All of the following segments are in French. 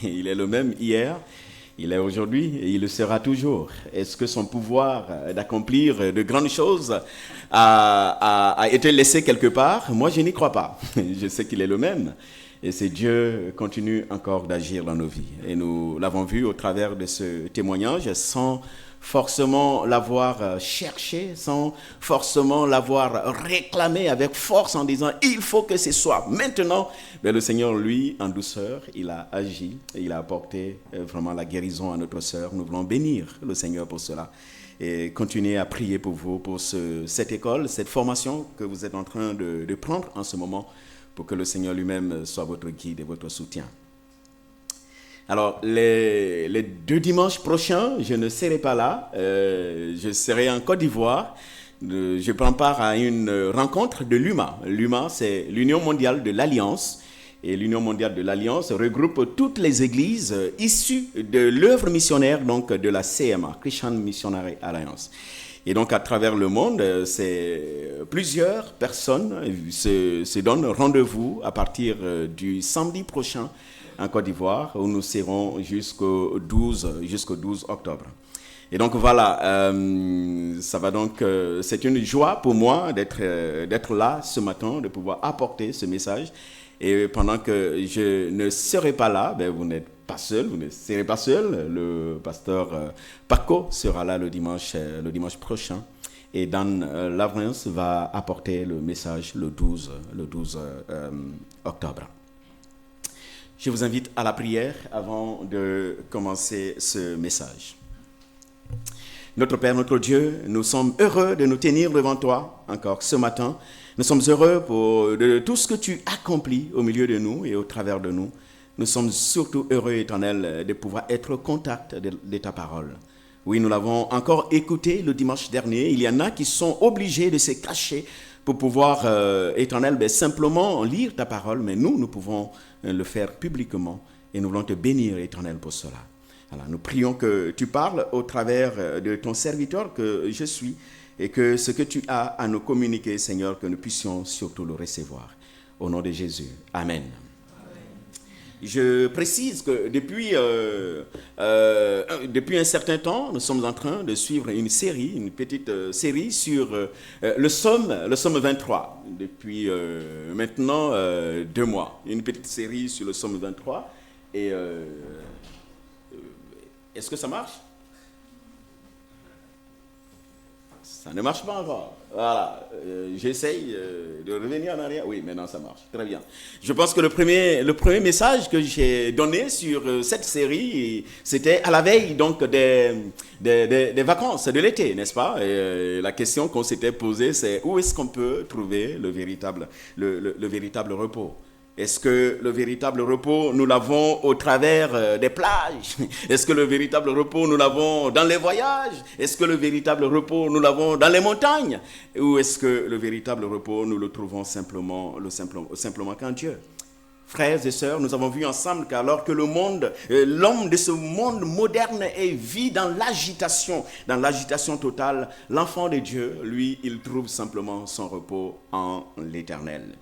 Il est le même hier, il est aujourd'hui et il le sera toujours. Est-ce que son pouvoir d'accomplir de grandes choses a été laissé quelque part? Moi, je n'y crois pas. Je sais qu'il est le même. Et c'est Dieu continue encore d'agir dans nos vies. Et nous l'avons vu au travers de ce témoignage, sans forcément l'avoir cherché, sans forcément l'avoir réclamé avec force en disant il faut que ce soit maintenant. Mais le Seigneur, lui, en douceur, il a agi et il a apporté vraiment la guérison à notre sœur. Nous voulons bénir le Seigneur pour cela et continuer à prier pour vous, pour cette école, cette formation que vous êtes en train de prendre en ce moment, pour que le Seigneur lui-même soit votre guide et votre soutien. Alors, les 2 dimanches prochains, je ne serai pas là. Je serai en Côte d'Ivoire. Je prends part à une rencontre de l'UMA. L'UMA, c'est l'Union mondiale de l'Alliance. Et l'Union mondiale de l'Alliance regroupe toutes les églises issues de l'œuvre missionnaire donc de la CMA, Christian Missionary Alliance. Et donc, à travers le monde, plusieurs personnes se donnent rendez-vous à partir du samedi prochain en Côte d'Ivoire, où nous serons jusqu'au 12 octobre. Et donc, voilà, ça va donc, c'est une joie pour moi d'être là ce matin, de pouvoir apporter ce message. Et pendant que je ne serai pas là, vous n'êtes pas seul, vous ne serez pas seul. Le pasteur Paco sera là le dimanche prochain. Et Dan Lavrens va apporter le message le 12 octobre. Je vous invite à la prière avant de commencer ce message. Notre Père, notre Dieu, nous sommes heureux de nous tenir devant toi encore ce matin. Nous sommes heureux de tout ce que tu accomplis au milieu de nous et au travers de nous. Nous sommes surtout heureux, Éternel, de pouvoir être au contact de ta parole. Oui, nous l'avons encore écouté le dimanche dernier. Il y en a qui sont obligés de se cacher pour pouvoir, Éternel, simplement lire ta parole. Mais nous pouvons le faire publiquement et nous voulons te bénir, Éternel, pour cela. Alors, nous prions que tu parles au travers de ton serviteur que je suis et que ce que tu as à nous communiquer, Seigneur, que nous puissions surtout le recevoir. Au nom de Jésus. Amen. Je précise que depuis un certain temps, nous sommes en train de suivre une petite série sur le psaume 23. Depuis maintenant 2 mois. Une petite série sur le psaume 23. Et est-ce que ça marche? Ça ne marche pas encore. Voilà. J'essaye de revenir en arrière. Oui, maintenant ça marche. Très bien. Je pense que le premier message que j'ai donné sur cette série, c'était à la veille donc des vacances de l'été, n'est-ce pas? Et la question qu'on s'était posée, c'est où est-ce qu'on peut trouver le véritable repos? Est-ce que le véritable repos, nous l'avons au travers des plages? Est-ce que le véritable repos, nous l'avons dans les voyages? Est-ce que le véritable repos, nous l'avons dans les montagnes? Ou est-ce que le véritable repos, nous le trouvons simplement qu'en Dieu? Frères et sœurs, nous avons vu ensemble qu'alors que l'homme de ce monde moderne vit dans l'agitation totale, l'enfant de Dieu, lui, il trouve simplement son repos en l'Éternel.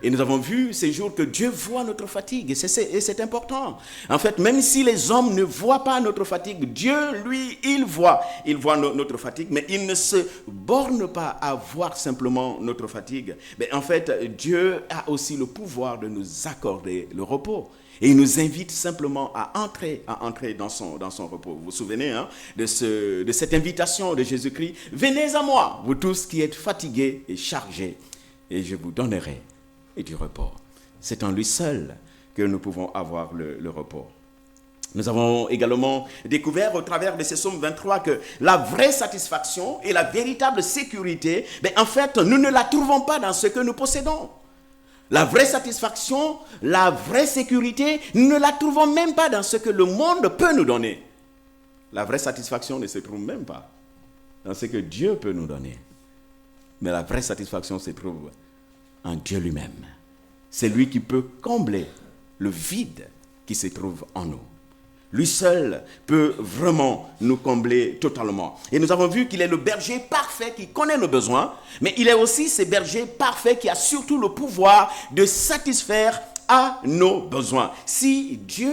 Et nous avons vu ces jours que Dieu voit notre fatigue, et c'est important. En fait, même si les hommes ne voient pas notre fatigue, Dieu, lui, il voit notre fatigue, mais il ne se borne pas à voir simplement notre fatigue. Mais en fait, Dieu a aussi le pouvoir de nous accorder le repos. Et il nous invite simplement à entrer dans son repos. Vous vous souvenez de cette invitation de Jésus-Christ? Venez à moi, vous tous qui êtes fatigués et chargés, et je vous donnerai et du repos. C'est en lui seul que nous pouvons avoir le repos. Nous avons également découvert au travers de ce psaume 23 que la vraie satisfaction et la véritable sécurité, en fait, nous ne la trouvons pas dans ce que nous possédons. La vraie satisfaction, la vraie sécurité, nous ne la trouvons même pas dans ce que le monde peut nous donner. La vraie satisfaction ne se trouve même pas dans ce que Dieu peut nous donner. Mais la vraie satisfaction se trouve en Dieu lui-même. C'est lui qui peut combler le vide qui se trouve en nous. Lui seul peut vraiment nous combler totalement. Et nous avons vu qu'il est le berger parfait qui connaît nos besoins, mais il est aussi ce berger parfait qui a surtout le pouvoir de satisfaire à nos besoins. Si Dieu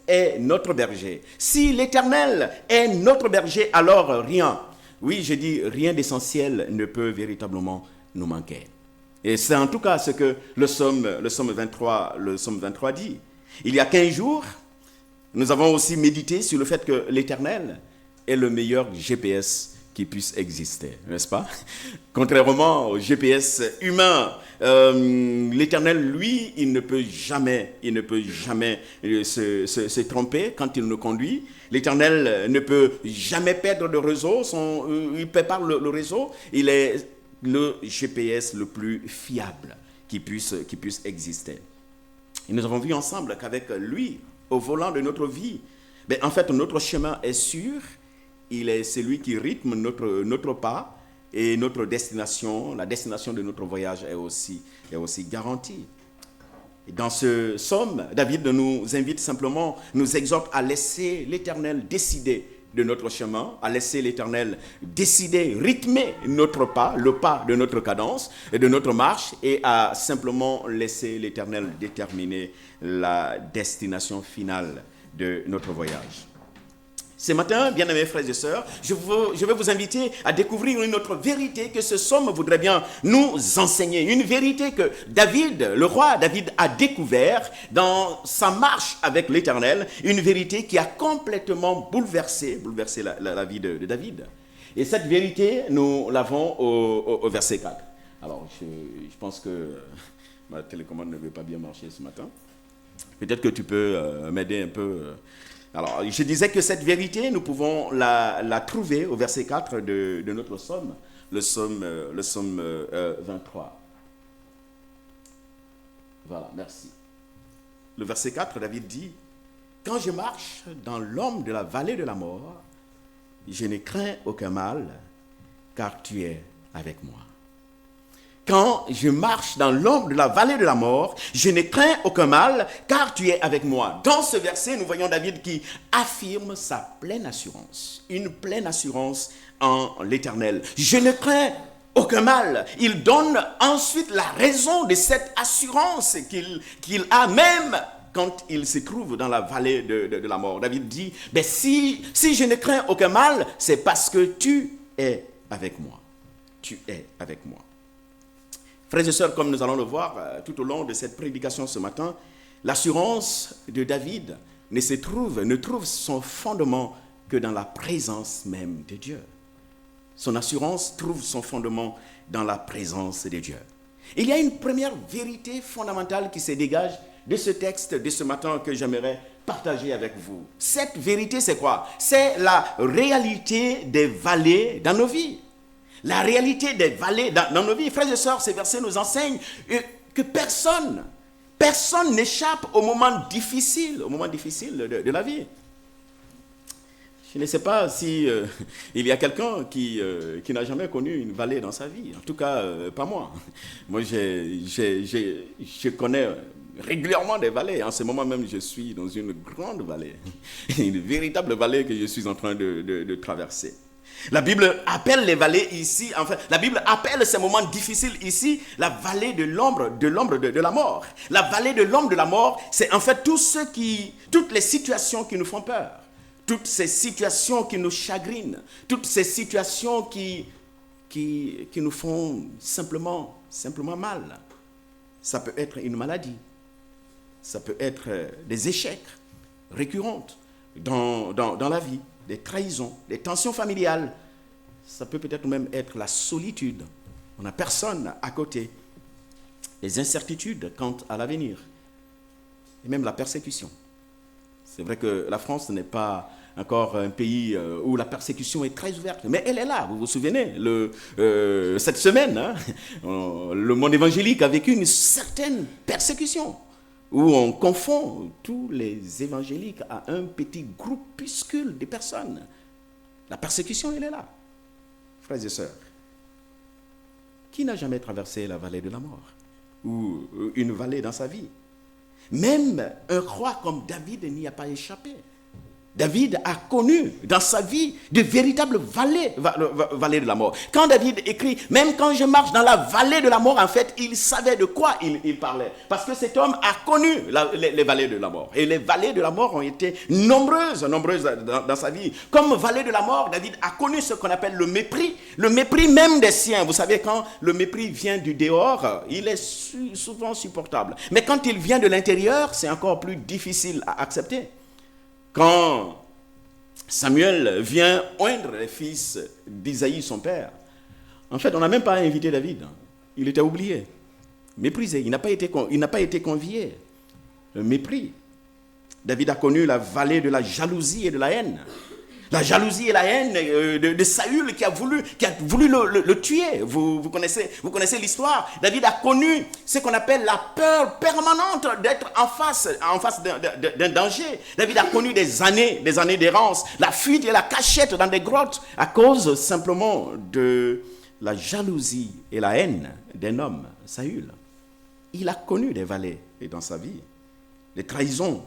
est notre berger, si l'Éternel est notre berger, alors rien, oui, je dis rien d'essentiel ne peut véritablement nous manquer. Et c'est en tout cas ce que le psaume 23 dit. Il y a 15 jours, nous avons aussi médité sur le fait que l'Éternel est le meilleur GPS qui puisse exister, n'est-ce pas? Contrairement au GPS humain, l'Éternel, lui, il ne peut jamais se tromper quand il nous conduit. L'Éternel ne peut jamais perdre le réseau, il prépare le réseau. Il est le GPS le plus fiable qui puisse exister. Et nous avons vu ensemble qu'avec lui, au volant de notre vie, en fait, notre chemin est sûr. Il est celui qui rythme notre pas et notre destination, la destination de notre voyage est aussi garantie. Et dans ce psaume, David nous invite simplement, nous exhorte à laisser l'Éternel décider de notre chemin, à laisser l'Éternel décider, rythmer notre pas, le pas de notre cadence et de notre marche, et à simplement laisser l'Éternel déterminer la destination finale de notre voyage. Ce matin, bien-aimés frères et sœurs, je vais vous inviter à découvrir une autre vérité que ce psaume voudrait bien nous enseigner. Une vérité que le roi David a découvert dans sa marche avec l'Éternel. Une vérité qui a complètement bouleversé la vie de David. Et cette vérité, nous l'avons au verset 4. Alors, je pense que ma télécommande ne veut pas bien marcher ce matin. Peut-être que tu peux m'aider un peu. Alors, je disais que cette vérité, nous pouvons la trouver au verset 4 de notre psaume, le psaume 23. Voilà, merci. Le verset 4, David dit, « Quand je marche dans l'ombre de la vallée de la mort, je ne crains aucun mal, car tu es avec moi. » Quand je marche dans l'ombre de la vallée de la mort, je ne crains aucun mal, car tu es avec moi. Dans ce verset, nous voyons David qui affirme sa pleine assurance, une pleine assurance en l'Éternel. Je ne crains aucun mal. Il donne ensuite la raison de cette assurance qu'il a même quand il se trouve dans la vallée de la mort. David dit, si je ne crains aucun mal, c'est parce que tu es avec moi. Tu es avec moi. Frères et sœurs, comme nous allons le voir tout au long de cette prédication ce matin, l'assurance de David ne trouve son fondement que dans la présence même de Dieu. Son assurance trouve son fondement dans la présence de Dieu. Il y a une première vérité fondamentale qui se dégage de ce texte de ce matin que j'aimerais partager avec vous. Cette vérité, c'est quoi? C'est la réalité des vallées dans nos vies. La réalité des vallées dans nos vies. Frères et sœurs, ces versets nous enseignent que personne n'échappe au moment difficile de la vie. Je ne sais pas si il y a quelqu'un qui n'a jamais connu une vallée dans sa vie. En tout cas, pas moi. Moi, je connais régulièrement des vallées. En ce moment même, je suis dans une grande vallée. Une véritable vallée que je suis en train de traverser. La Bible appelle les vallées ici, enfin, la Bible appelle ces moments difficiles ici, la vallée de l'ombre de la mort. La vallée de l'ombre de la mort, c'est en fait toutes les situations qui nous font peur, toutes ces situations qui nous chagrinent, toutes ces situations qui nous font simplement mal. Ça peut être une maladie, ça peut être des échecs récurrents dans la vie. Des trahisons, des tensions familiales. Ça peut peut-être même être la solitude. On n'a personne à côté. Les incertitudes quant à l'avenir. Et même la persécution. C'est vrai que la France n'est pas encore un pays où la persécution est très ouverte. Mais elle est là, vous vous souvenez. Cette semaine, le monde évangélique a vécu une certaine persécution. Où on confond tous les évangéliques à un petit groupuscule de personnes. La persécution, elle est là. Frères et sœurs, qui n'a jamais traversé la vallée de la mort ou une vallée dans sa vie? Même un roi comme David n'y a pas échappé. David a connu dans sa vie de véritables vallées de la mort. Quand David écrit, même quand je marche dans la vallée de la mort, en fait, il savait de quoi il parlait. Parce que cet homme a connu les vallées de la mort. Et les vallées de la mort ont été nombreuses dans sa vie. Comme vallée de la mort, David a connu ce qu'on appelle le mépris même des siens. Vous savez, quand le mépris vient du dehors, il est souvent supportable. Mais quand il vient de l'intérieur, c'est encore plus difficile à accepter. Quand Samuel vient oindre les fils d'Isaïe, son père, en fait, on n'a même pas invité David. Il était oublié, méprisé. Il n'a pas été convié. Le mépris. David a connu la vallée de la jalousie et de la haine. La jalousie et la haine de Saül qui a voulu le tuer. Vous connaissez l'histoire. David a connu ce qu'on appelle la peur permanente d'être en face d'un danger. David a connu des années d'errance, la fuite et la cachette dans des grottes à cause simplement de la jalousie et la haine d'un homme, Saül. Il a connu des vallées dans sa vie, les trahisons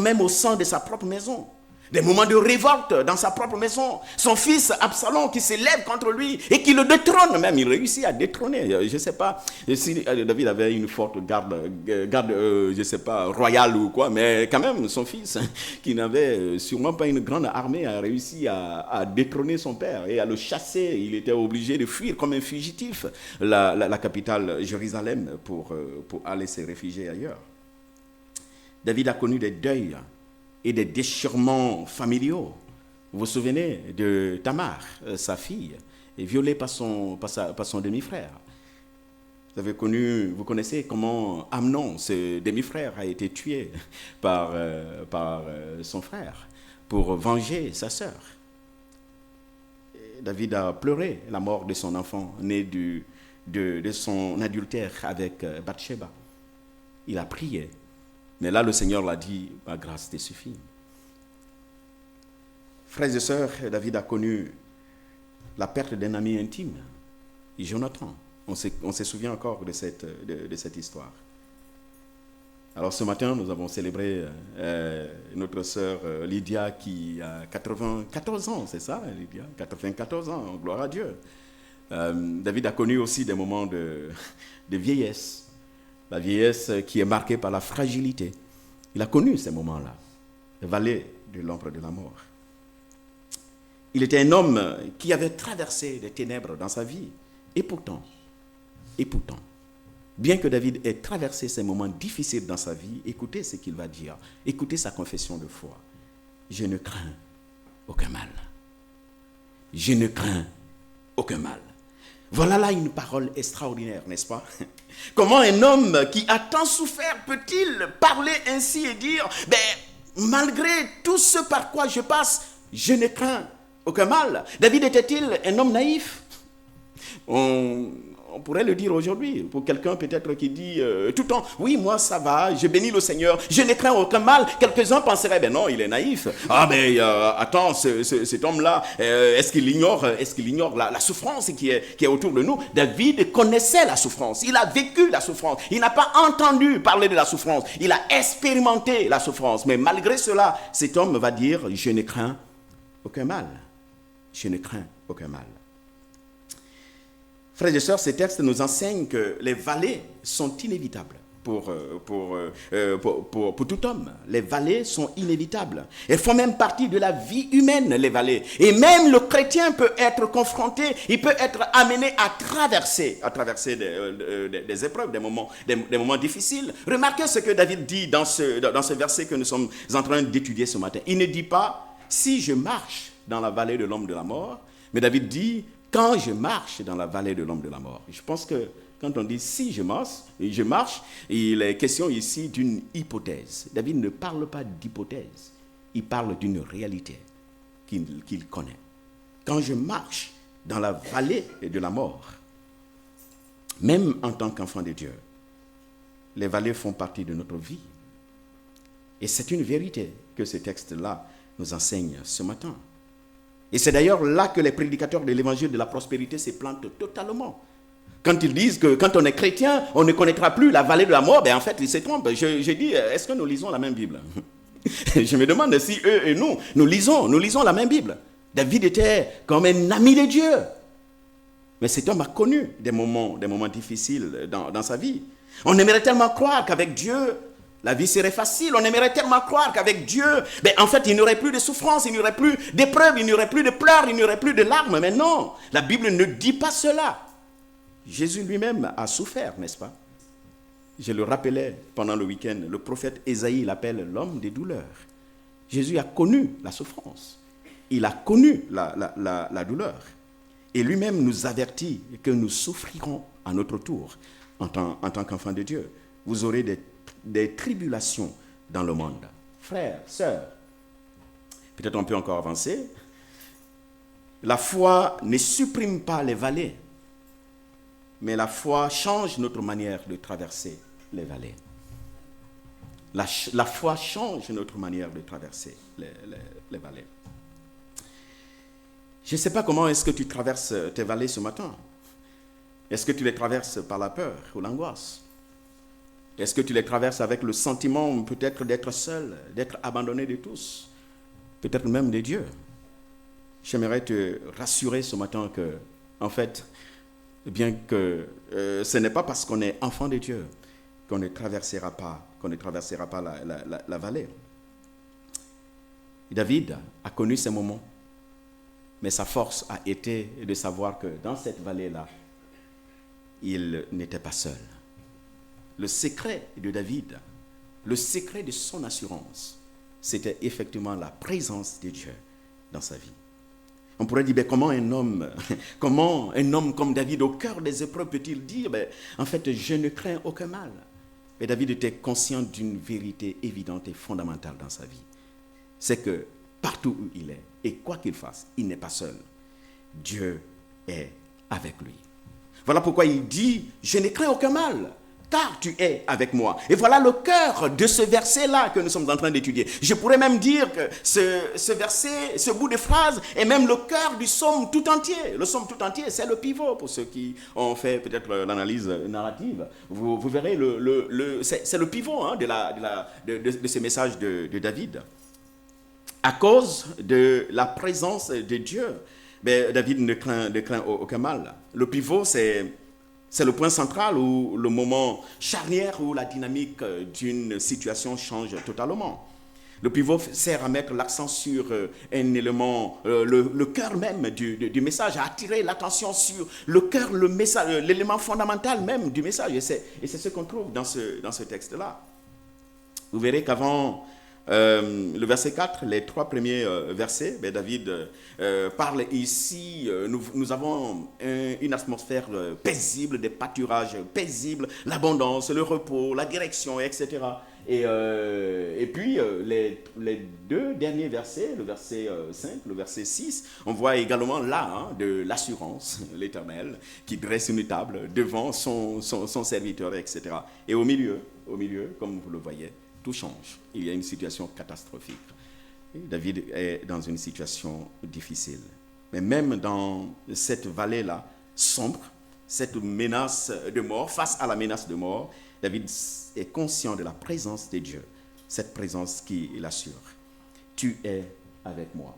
même au sein de sa propre maison. Des moments de révolte dans sa propre maison. Son fils Absalom qui s'élève contre lui et qui le détrône même. Il réussit à détrôner. Je ne sais pas si David avait une forte garde, je ne sais pas, royale ou quoi, mais quand même, son fils, qui n'avait sûrement pas une grande armée, a réussi à détrôner son père et à le chasser. Il était obligé de fuir comme un fugitif la capitale Jérusalem pour aller se réfugier ailleurs. David a connu des deuils et des déchirements familiaux. Vous vous souvenez de Tamar, sa fille, est violée par son demi-frère. Vous connaissez comment Amnon, ce demi-frère, a été tué par son frère pour venger sa sœur. David a pleuré la mort de son enfant, né de son adultère avec Bathsheba. Il a prié. Mais là, le Seigneur l'a dit, ma grâce te suffit. Frères et sœurs, David a connu la perte d'un ami intime, Jonathan. On se souvient encore de cette histoire. Alors ce matin, nous avons célébré notre sœur Lydia qui a 94 ans, c'est ça, Lydia? 94 ans, gloire à Dieu. David a connu aussi des moments de vieillesse. La vieillesse qui est marquée par la fragilité. Il a connu ces moments-là, les vallées de l'ombre de la mort. Il était un homme qui avait traversé des ténèbres dans sa vie. Et pourtant, bien que David ait traversé ces moments difficiles dans sa vie, écoutez ce qu'il va dire. Écoutez sa confession de foi. Je ne crains aucun mal. Je ne crains aucun mal. Voilà là une parole extraordinaire, n'est-ce pas? Comment un homme qui a tant souffert peut-il parler ainsi et dire, malgré tout ce par quoi je passe, je ne crains aucun mal. David était-il un homme naïf? On pourrait le dire aujourd'hui, pour quelqu'un peut-être qui dit tout le temps, oui, moi ça va, je bénis le Seigneur, je ne crains aucun mal. Quelques-uns penseraient, non, il est naïf. Attends, cet homme-là, est-ce qu'il ignore la souffrance qui est autour de nous? David connaissait la souffrance, il a vécu la souffrance, il n'a pas entendu parler de la souffrance, il a expérimenté la souffrance. Mais malgré cela, cet homme va dire, je ne crains aucun mal. Je ne crains aucun mal. Frères et sœurs, ces textes nous enseignent que les vallées sont inévitables pour tout homme. Les vallées sont inévitables. Elles font même partie de la vie humaine, les vallées. Et même le chrétien peut être confronté, il peut être amené à traverser des épreuves, des moments difficiles. Remarquez ce que David dit dans ce verset que nous sommes en train d'étudier ce matin. Il ne dit pas « si je marche dans la vallée de l'ombre de la mort », mais David dit « quand je marche dans la vallée de l'ombre de la mort ». Je pense que quand on dit « si je marche », il est question ici d'une hypothèse. David ne parle pas d'hypothèse, il parle d'une réalité qu'il connaît. Quand je marche dans la vallée de la mort, même en tant qu'enfant de Dieu, les vallées font partie de notre vie. Et c'est une vérité que ce texte-là nous enseigne ce matin. Et c'est d'ailleurs là que les prédicateurs de l'évangile de la prospérité se plantent totalement. Quand ils disent que quand on est chrétien, on ne connaîtra plus la vallée de la mort, en fait, ils se trompent. Je dis, est-ce que nous lisons la même Bible? Je me demande si eux et nous lisons la même Bible. David était comme un ami de Dieu. Mais cet homme a connu des moments difficiles dans sa vie. On aimerait tellement croire qu'avec Dieu, la vie serait facile. On aimerait tellement croire qu'avec Dieu, en fait, il n'y aurait plus de souffrance, il n'y aurait plus d'épreuves, il n'y aurait plus de pleurs, il n'y aurait plus de larmes. Mais non, la Bible ne dit pas cela. Jésus lui-même a souffert, n'est-ce pas? Je le rappelais pendant le week-end, le prophète Ésaïe l'appelle l'homme des douleurs. Jésus a connu la souffrance. Il a connu la douleur. Et lui-même nous avertit que nous souffrirons à notre tour en tant qu'enfants de Dieu. Vous aurez des tribulations dans le monde. Frères, sœurs, peut-être on peut encore avancer. La foi ne supprime pas les vallées, mais la foi change notre manière de traverser les vallées. La foi change notre manière de traverser les vallées. Je ne sais pas comment est-ce que tu traverses tes vallées ce matin. Est-ce que tu les traverses par la peur ou l'angoisse? Est-ce que tu les traverses avec le sentiment peut-être d'être seul, d'être abandonné de tous, peut-être même de Dieu? J'aimerais te rassurer ce matin que, en fait, bien que ce n'est pas parce qu'on est enfant de Dieu qu'on ne traversera pas la vallée. David a connu ces moments. Mais sa force a été de savoir que dans cette vallée-là, il n'était pas seul. Le secret de David, le secret de son assurance, c'était effectivement la présence de Dieu dans sa vie. On pourrait dire, comment un homme comme David, au cœur des épreuves, peut-il dire, en fait, je ne crains aucun mal. Mais David était conscient d'une vérité évidente et fondamentale dans sa vie. C'est que partout où il est, et quoi qu'il fasse, il n'est pas seul. Dieu est avec lui. Voilà pourquoi il dit, je ne crains aucun mal, car tu es avec moi. Et voilà le cœur de ce verset-là que nous sommes en train d'étudier. Je pourrais même dire que ce verset, ce bout de phrase, est même le cœur du psaume tout entier. Le psaume tout entier, c'est le pivot, pour ceux qui ont fait peut-être l'analyse narrative. Vous verrez, c'est le pivot de ce message de David. À cause de la présence de Dieu, David ne craint aucun mal. Le pivot, c'est le point central ou le moment charnière où la dynamique d'une situation change totalement. Le pivot sert à mettre l'accent sur un élément, le cœur même du message, à attirer l'attention sur le cœur, le message, l'élément fondamental même du message. Et c'est ce qu'on trouve dans ce texte-là. Vous verrez qu'avant le verset 4, les 3 premiers versets, David parle ici, nous avons une atmosphère paisible, des pâturages paisibles, l'abondance, le repos, la direction, etc. Et puis, les 2 derniers versets, le verset 5, le verset 6, on voit également là de l'assurance, l'Éternel, qui dresse une table devant son serviteur, etc. Et au milieu, comme vous le voyez, tout change. Il y a une situation catastrophique. Et David est dans une situation difficile. Mais même dans cette vallée-là, sombre, cette menace de mort, face à la menace de mort, David est conscient de la présence de Dieu. Cette présence qui l'assure. Tu es avec moi.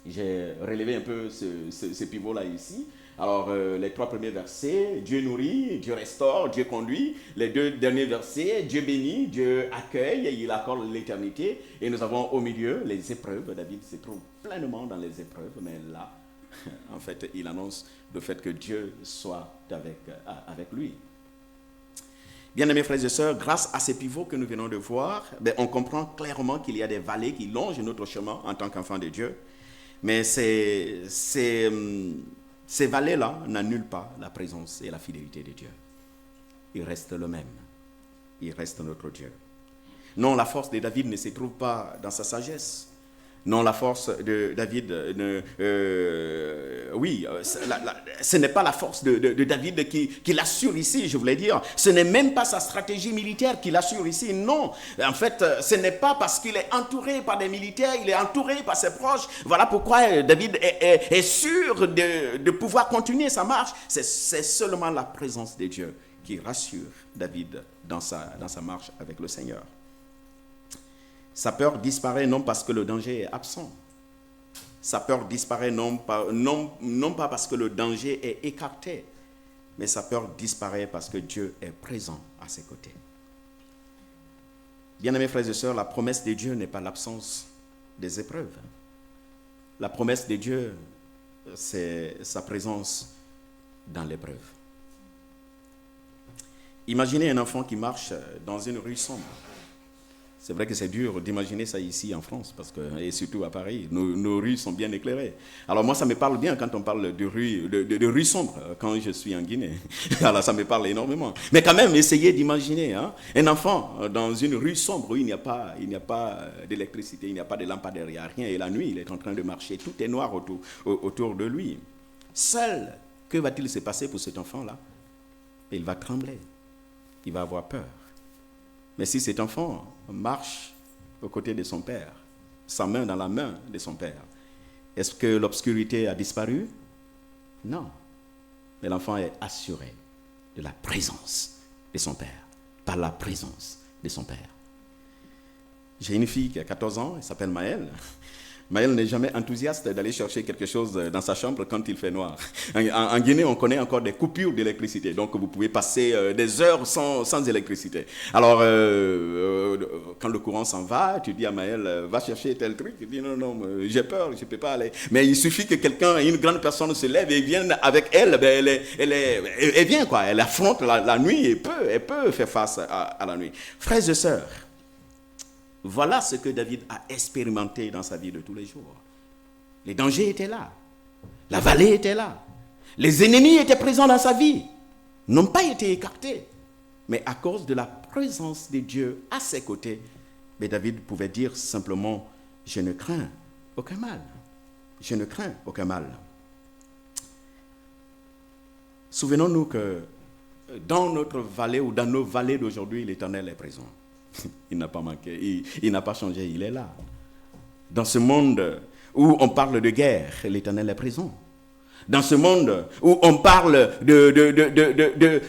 J'ai relevé un peu ce pivot-là ici. Alors, les 3 premiers versets, Dieu nourrit, Dieu restaure, Dieu conduit. Les 2 derniers versets, Dieu bénit, Dieu accueille, il accorde l'éternité. Et nous avons au milieu les épreuves. David se trouve pleinement dans les épreuves, mais là, en fait, il annonce le fait que Dieu soit avec lui. Bien-aimés frères et sœurs, grâce à ces pivots que nous venons de voir, on comprend clairement qu'il y a des vallées qui longent notre chemin en tant qu'enfants de Dieu. Mais ces vallées-là n'annulent pas la présence et la fidélité de Dieu. Il reste le même. Il reste notre Dieu. Non, la force de David ne se trouve pas dans sa sagesse. Non, la force de David, ce n'est pas la force de David qui l'assure ici, je voulais dire. Ce n'est même pas sa stratégie militaire qui l'assure ici, non. En fait, ce n'est pas parce qu'il est entouré par des militaires, il est entouré par ses proches. Voilà pourquoi David est sûr de pouvoir continuer sa marche. C'est seulement la présence de Dieu qui rassure David dans sa marche avec le Seigneur. Sa peur disparaît non parce que le danger est absent. Sa peur disparaît non pas parce que le danger est écarté, mais sa peur disparaît parce que Dieu est présent à ses côtés. Bien-aimés frères et sœurs, la promesse de Dieu n'est pas l'absence des épreuves. La promesse de Dieu, c'est sa présence dans l'épreuve. Imaginez un enfant qui marche dans une rue sombre. C'est vrai que c'est dur d'imaginer ça ici en France, parce que, et surtout à Paris, nos rues sont bien éclairées. Alors moi, ça me parle bien quand on parle de rues sombres, quand je suis en Guinée. Alors ça me parle énormément. Mais quand même, essayez d'imaginer un enfant dans une rue sombre où il n'y a pas d'électricité, il n'y a pas de lampadaire, il n'y a rien. Et la nuit, il est en train de marcher, tout est noir autour de lui. Seul, que va-t-il se passer pour cet enfant-là? Il va trembler, il va avoir peur. Mais si cet enfant marche aux côtés de son père, sa main dans la main de son père, est-ce que l'obscurité a disparu? Non. Mais l'enfant est assuré de la présence de son père, par la présence de son père. J'ai une fille qui a 14 ans, elle s'appelle Maëlle. Maëlle n'est jamais enthousiaste d'aller chercher quelque chose dans sa chambre quand il fait noir. En Guinée, on connaît encore des coupures d'électricité, donc vous pouvez passer des heures sans électricité. Alors, quand le courant s'en va, tu dis à Maëlle, va chercher tel truc. Il dit, non, j'ai peur, je ne peux pas aller. Mais il suffit que quelqu'un, une grande personne se lève et vienne avec elle, elle vient, quoi. Elle affronte la nuit et elle peut faire face à la nuit. Frères et sœurs, voilà ce que David a expérimenté dans sa vie de tous les jours. Les dangers étaient là. La vallée était là. Les ennemis étaient présents dans sa vie. N'ont pas été écartés. Mais à cause de la présence de Dieu à ses côtés, mais David pouvait dire simplement, je ne crains aucun mal. Je ne crains aucun mal. Souvenons-nous que dans notre vallée ou dans nos vallées d'aujourd'hui, l'Éternel est présent. Il n'a pas manqué, il n'a pas changé, il est là. Dans ce monde où on parle de guerre, l'Éternel est présent. Dans ce monde où on parle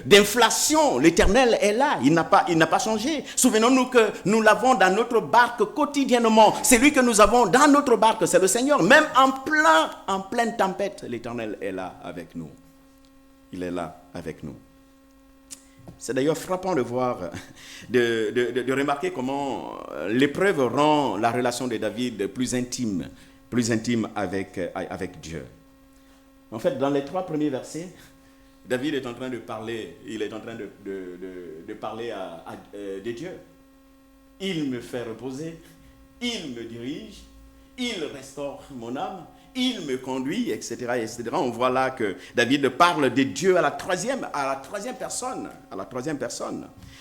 d'inflation, l'Éternel est là, il n'a pas changé. Souvenons-nous que nous l'avons dans notre barque quotidiennement. C'est lui que nous avons dans notre barque, c'est le Seigneur. Même en pleine tempête, l'Éternel est là avec nous. Il est là avec nous. C'est d'ailleurs frappant de voir, de remarquer comment l'épreuve rend la relation de David plus intime avec Dieu. En fait, dans les 3 premiers versets, David est en train de parler, de parler de Dieu. Il me fait reposer, il me dirige, il restaure mon âme, il me conduit, etc., etc. On voit là que David parle de Dieu à la troisième personne.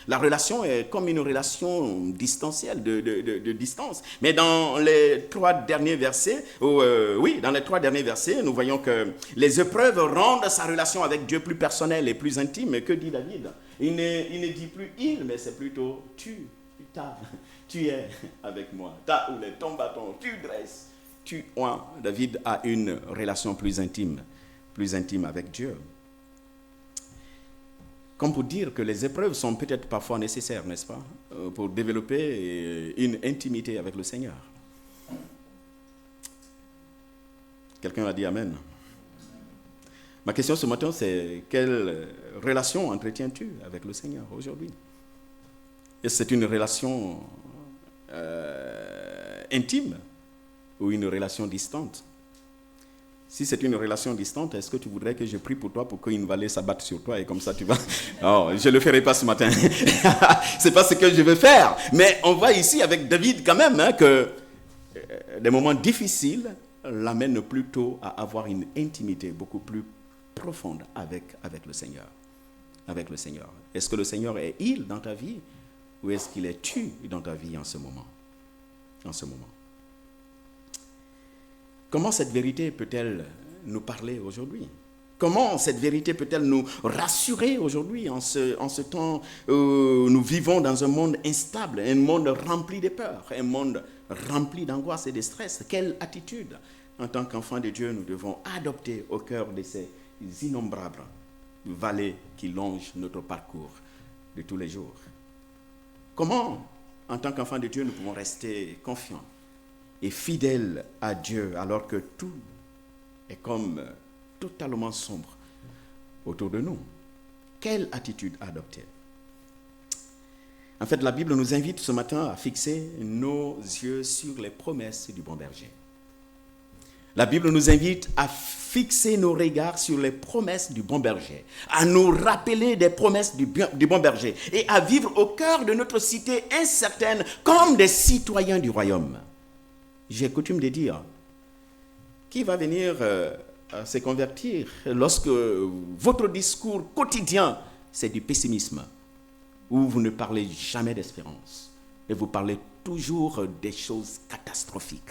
La relation est comme une relation distancielle, de distance. Mais dans les 3 derniers versets, nous voyons que les épreuves rendent sa relation avec Dieu plus personnelle et plus intime. Que dit David? Il ne dit plus il, mais c'est plutôt tu es avec moi. Ta houlette, ton bâton, tu dresses. David a une relation plus intime avec Dieu. Comme pour dire que les épreuves sont peut-être parfois nécessaires, n'est-ce pas, pour développer une intimité avec le Seigneur. Quelqu'un a dit Amen. Ma question ce matin, c'est quelle relation entretiens-tu avec le Seigneur aujourd'hui? Est-ce que c'est une relation intime ou une relation distante? Si c'est une relation distante, est-ce que tu voudrais que je prie pour toi pour qu'une vallée s'abatte sur toi et comme ça tu vas... Non, je ne le ferai pas ce matin. C'est pas ce que je veux faire. Mais on voit ici avec David quand même que des moments difficiles l'amènent plutôt à avoir une intimité beaucoup plus profonde avec le Seigneur. Avec le Seigneur. Est-ce que le Seigneur est il dans ta vie ou est-ce qu'il est tu dans ta vie en ce moment? En ce moment. Comment cette vérité peut-elle nous parler aujourd'hui? Comment cette vérité peut-elle nous rassurer aujourd'hui en ce temps où nous vivons dans un monde instable, un monde rempli de peurs, un monde rempli d'angoisse et de stress? Quelle attitude, en tant qu'enfants de Dieu, nous devons adopter au cœur de ces innombrables vallées qui longent notre parcours de tous les jours? Comment, en tant qu'enfants de Dieu, nous pouvons rester confiants et fidèles à Dieu alors que tout est comme totalement sombre autour de nous. Quelle attitude adopter? En fait, la Bible nous invite ce matin à fixer nos yeux sur les promesses du bon berger. La Bible nous invite à fixer nos regards sur les promesses du bon berger, à nous rappeler des promesses du bon berger et à vivre au cœur de notre cité incertaine comme des citoyens du royaume. J'ai coutume de dire, qui va venir se convertir lorsque votre discours quotidien, c'est du pessimisme, où vous ne parlez jamais d'espérance et vous parlez toujours des choses catastrophiques?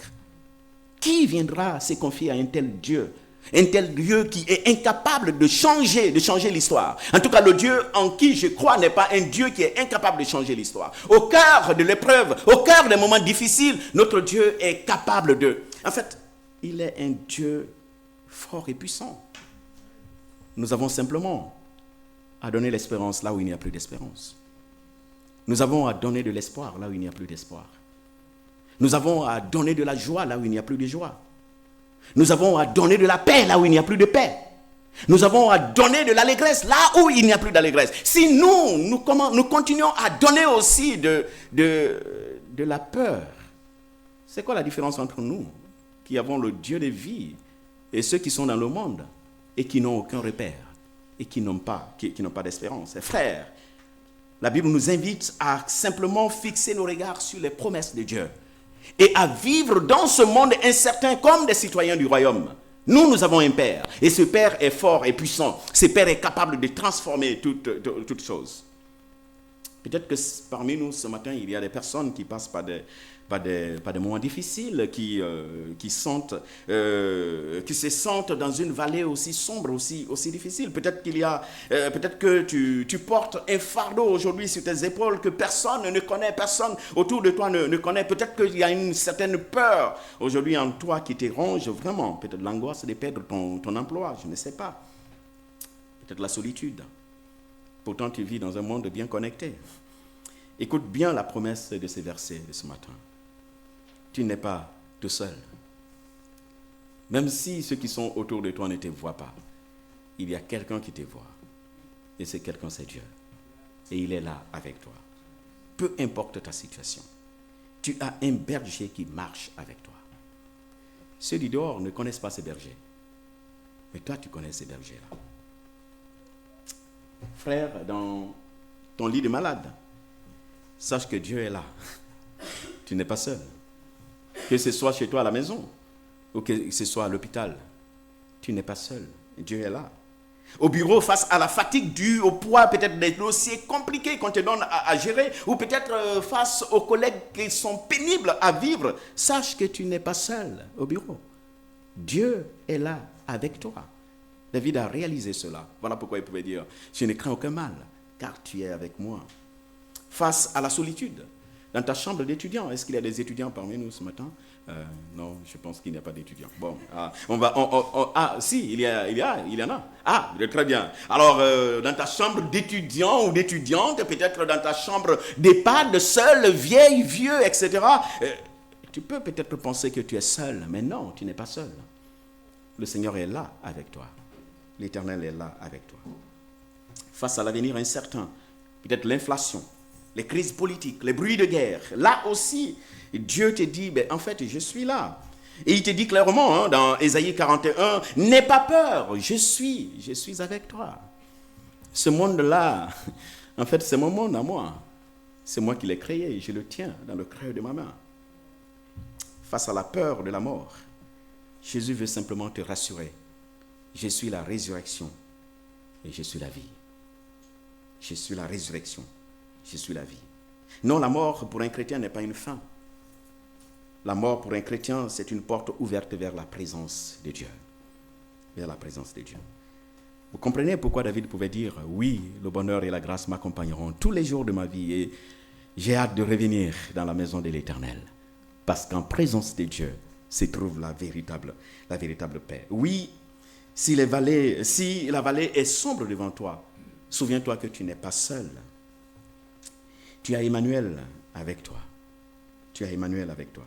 Qui viendra se confier à un tel Dieu qui est incapable de changer l'histoire? En tout cas, le Dieu en qui je crois n'est pas un Dieu qui est incapable de changer l'histoire. Au cœur de l'épreuve, au cœur des moments difficiles, notre Dieu est capable de... En fait, il est un Dieu fort et puissant. Nous avons simplement à donner l'espérance là où il n'y a plus d'espérance. Nous avons à donner de l'espoir là où il n'y a plus d'espoir. Nous avons à donner de la joie là où il n'y a plus de joie. Nous avons à donner de la paix là où il n'y a plus de paix. Nous avons à donner de l'allégresse là où il n'y a plus d'allégresse. Si nous continuons à donner aussi de la peur, c'est quoi la différence entre nous qui avons le Dieu de vie et ceux qui sont dans le monde et qui n'ont aucun repère et qui n'ont pas d'espérance? Frères, la Bible nous invite à simplement fixer nos regards sur les promesses de Dieu et à vivre dans ce monde incertain comme des citoyens du royaume. Nous avons un Père, et ce Père est fort et puissant. Ce Père est capable de transformer toutes choses. Peut-être que parmi nous, ce matin, il y a des personnes qui passent par des moments difficiles, qui se sentent dans une vallée aussi sombre, aussi difficile. Peut-être que tu portes un fardeau aujourd'hui sur tes épaules que personne ne connaît, personne autour de toi ne connaît. Peut-être qu'il y a une certaine peur aujourd'hui en toi qui te ronge vraiment. Peut-être l'angoisse de perdre ton emploi, je ne sais pas. Peut-être la solitude. Pourtant, tu vis dans un monde bien connecté. Écoute bien la promesse de ces versets de ce matin. Tu n'es pas tout seul. Même si ceux qui sont autour de toi ne te voient pas, il y a quelqu'un qui te voit. Et c'est quelqu'un, c'est Dieu. Et il est là avec toi. Peu importe ta situation, tu as un berger qui marche avec toi. Ceux du dehors ne connaissent pas ces bergers. Mais toi, tu connais ces bergers-là. Frère, dans ton lit de malade, sache que Dieu est là. Tu n'es pas seul. Que ce soit chez toi à la maison ou que ce soit à l'hôpital, tu n'es pas seul. Dieu est là. Au bureau, face à la fatigue due au poids peut-être des dossiers compliqués qu'on te donne à gérer, ou peut-être face aux collègues qui sont pénibles à vivre, sache que tu n'es pas seul au bureau. Dieu est là avec toi. David a réalisé cela. Voilà pourquoi il pouvait dire, je ne crains aucun mal, car tu es avec moi. Face à la solitude, dans ta chambre d'étudiant, est-ce qu'il y a des étudiants parmi nous ce matin? Non, je pense qu'il n'y a pas d'étudiants. Bon, si, il y en a. Ah, très bien. Alors, dans ta chambre d'étudiant ou d'étudiante, peut-être dans ta chambre d'EHPAD, seul, vieille, vieux, etc., tu peux peut-être penser que tu es seul, mais non, tu n'es pas seul. Le Seigneur est là avec toi. L'Éternel est là avec toi. Face à l'avenir incertain, peut-être l'inflation, les crises politiques, les bruits de guerre, là aussi, Dieu te dit, en fait, je suis là. Et il te dit clairement, dans Ésaïe 41, n'aie pas peur, je suis avec toi. Ce monde-là, en fait, c'est mon monde à moi. C'est moi qui l'ai créé, je le tiens dans le creux de ma main. Face à la peur de la mort, Jésus veut simplement te rassurer. Je suis la résurrection et je suis la vie. Je suis la résurrection, je suis la vie. Non, la mort pour un chrétien n'est pas une fin. La mort pour un chrétien, c'est une porte ouverte vers la présence de Dieu. Vers la présence de Dieu. Vous comprenez pourquoi David pouvait dire, oui, le bonheur et la grâce m'accompagneront tous les jours de ma vie et j'ai hâte de revenir dans la maison de l'Éternel. Parce qu'en présence de Dieu se trouve la véritable paix. Oui, si la vallée est sombre devant toi, souviens-toi que tu n'es pas seul. Tu as Emmanuel avec toi. tu as Emmanuel avec toi.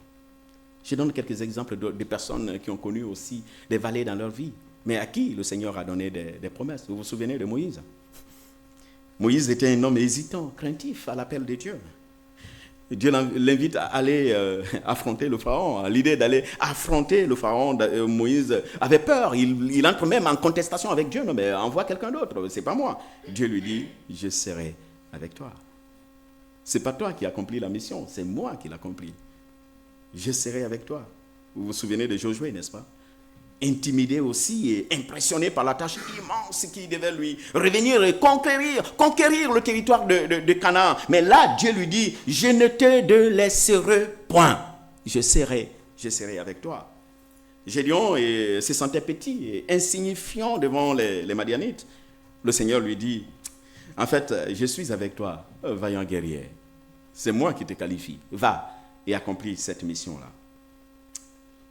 Je donne quelques exemples de personnes qui ont connu aussi des vallées dans leur vie, mais à qui le Seigneur a donné des promesses. Vous vous souvenez de Moïse? Moïse était un homme hésitant, craintif à l'appel de Dieu. Dieu l'invite à aller affronter le pharaon. À l'idée d'aller affronter le pharaon, Moïse avait peur. Il entre même en contestation avec Dieu. Non, mais envoie quelqu'un d'autre, c'est pas moi. Dieu lui dit, je serai avec toi. C'est pas toi qui accomplis la mission, c'est moi qui l'accomplis. Je serai avec toi. Vous vous souvenez de Josué, n'est-ce pas? Intimidé aussi et impressionné par la tâche immense qui devait lui revenir et conquérir le territoire de Canaan. Mais là, Dieu lui dit, je ne te délaisserai point. Je serai avec toi. Gédéon se sentait petit et insignifiant devant les Madianites. Le Seigneur lui dit, en fait, je suis avec toi, vaillant guerrier. C'est moi qui te qualifie. Va et accomplis cette mission-là.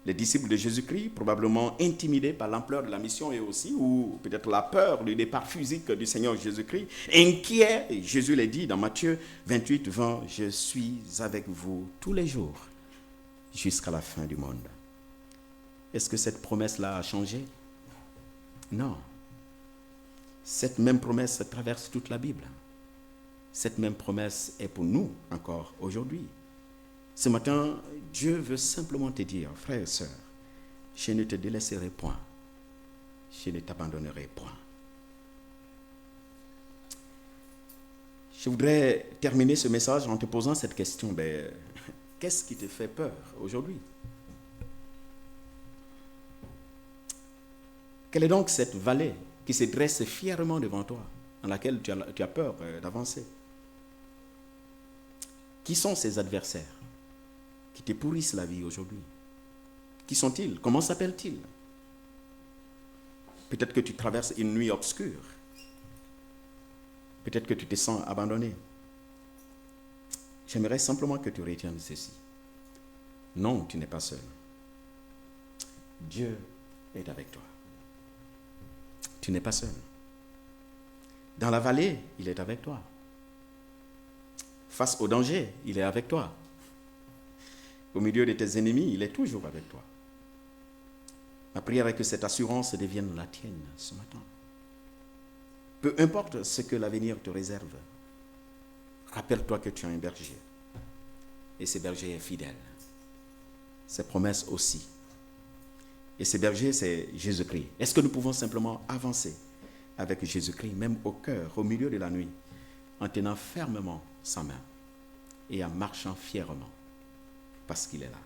Les disciples de Jésus-Christ, probablement intimidés par l'ampleur de la mission et aussi, ou peut-être la peur du départ physique du Seigneur Jésus-Christ, inquiets, Jésus l'a dit dans Matthieu 28, 20, « Je suis avec vous tous les jours jusqu'à la fin du monde. » Est-ce que cette promesse-là a changé? Non. Cette même promesse traverse toute la Bible. Cette même promesse est pour nous encore aujourd'hui. Ce matin, Dieu veut simplement te dire, frère et sœur, je ne te délaisserai point, je ne t'abandonnerai point. Je voudrais terminer ce message en te posant cette question, qu'est-ce qui te fait peur aujourd'hui? Quelle est donc cette vallée qui se dresse fièrement devant toi, dans laquelle tu as peur d'avancer? Qui sont ces adversaires qui te pourrissent la vie aujourd'hui? Qui sont-ils? Comment s'appellent-ils? Peut-être que tu traverses une nuit obscure. Peut-être que tu te sens abandonné. J'aimerais simplement que tu retiennes ceci. Non, tu n'es pas seul. Dieu est avec toi. Tu n'es pas seul. Dans la vallée, il est avec toi. Face au danger, il est avec toi. Au milieu de tes ennemis, il est toujours avec toi. Ma prière est que cette assurance devienne la tienne ce matin. Peu importe ce que l'avenir te réserve, rappelle-toi que tu as un berger. Et ce berger est fidèle. Ses promesses aussi. Et ce berger, c'est Jésus-Christ. Est-ce que nous pouvons simplement avancer avec Jésus-Christ, même au cœur, au milieu de la nuit, en tenant fermement sa main et en marchant fièrement, parce qu'il est là?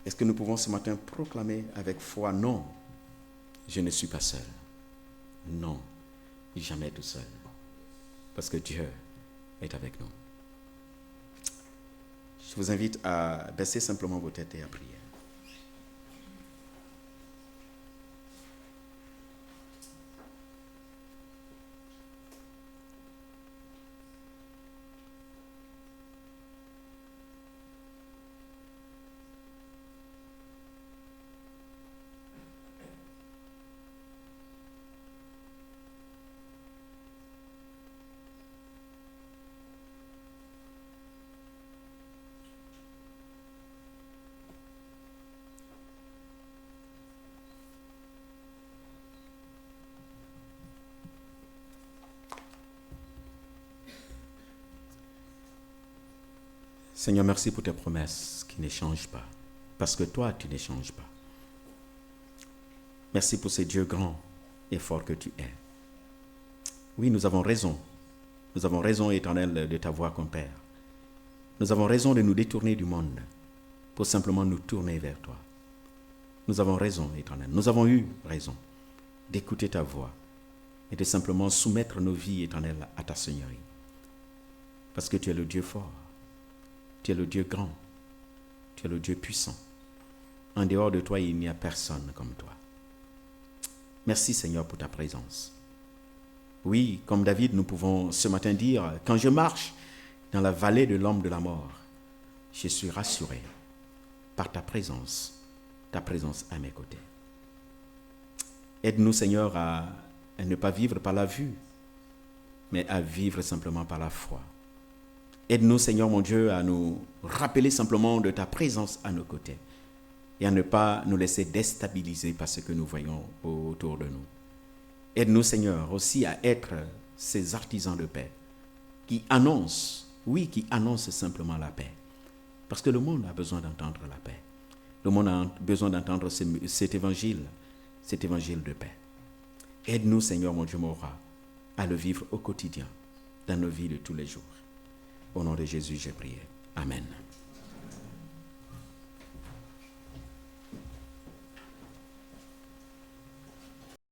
Est-ce que nous pouvons ce matin proclamer avec foi, non, je ne suis pas seul. Non, jamais tout seul. Parce que Dieu est avec nous. Je vous invite à baisser simplement vos têtes et à prier. Seigneur, merci pour tes promesses qui ne changent pas, parce que toi, tu ne changes pas. Merci pour ce Dieu grand et fort que tu es. Oui, nous avons raison. Nous avons raison, Éternel, de t'avoir comme Père. Nous avons raison de nous détourner du monde pour simplement nous tourner vers toi. Nous avons raison, Éternel. Nous avons eu raison d'écouter ta voix et de simplement soumettre nos vies, Éternel, à ta Seigneurie. Parce que tu es le Dieu fort. Tu es le Dieu grand, tu es le Dieu puissant. En dehors de toi, il n'y a personne comme toi. Merci Seigneur pour ta présence. Oui, comme David, nous pouvons ce matin dire, quand je marche dans la vallée de l'ombre de la mort, je suis rassuré par ta présence à mes côtés. Aide-nous Seigneur à ne pas vivre par la vue, mais à vivre simplement par la foi. Aide-nous, Seigneur mon Dieu, à nous rappeler simplement de ta présence à nos côtés et à ne pas nous laisser déstabiliser par ce que nous voyons autour de nous. Aide-nous, Seigneur, aussi à être ces artisans de paix qui annoncent, qui annoncent simplement la paix. Parce que le monde a besoin d'entendre la paix. Le monde a besoin d'entendre cet évangile de paix. Aide-nous, Seigneur mon Dieu, mon roi, à le vivre au quotidien, dans nos vies de tous les jours. Au nom de Jésus, j'ai prié. Amen.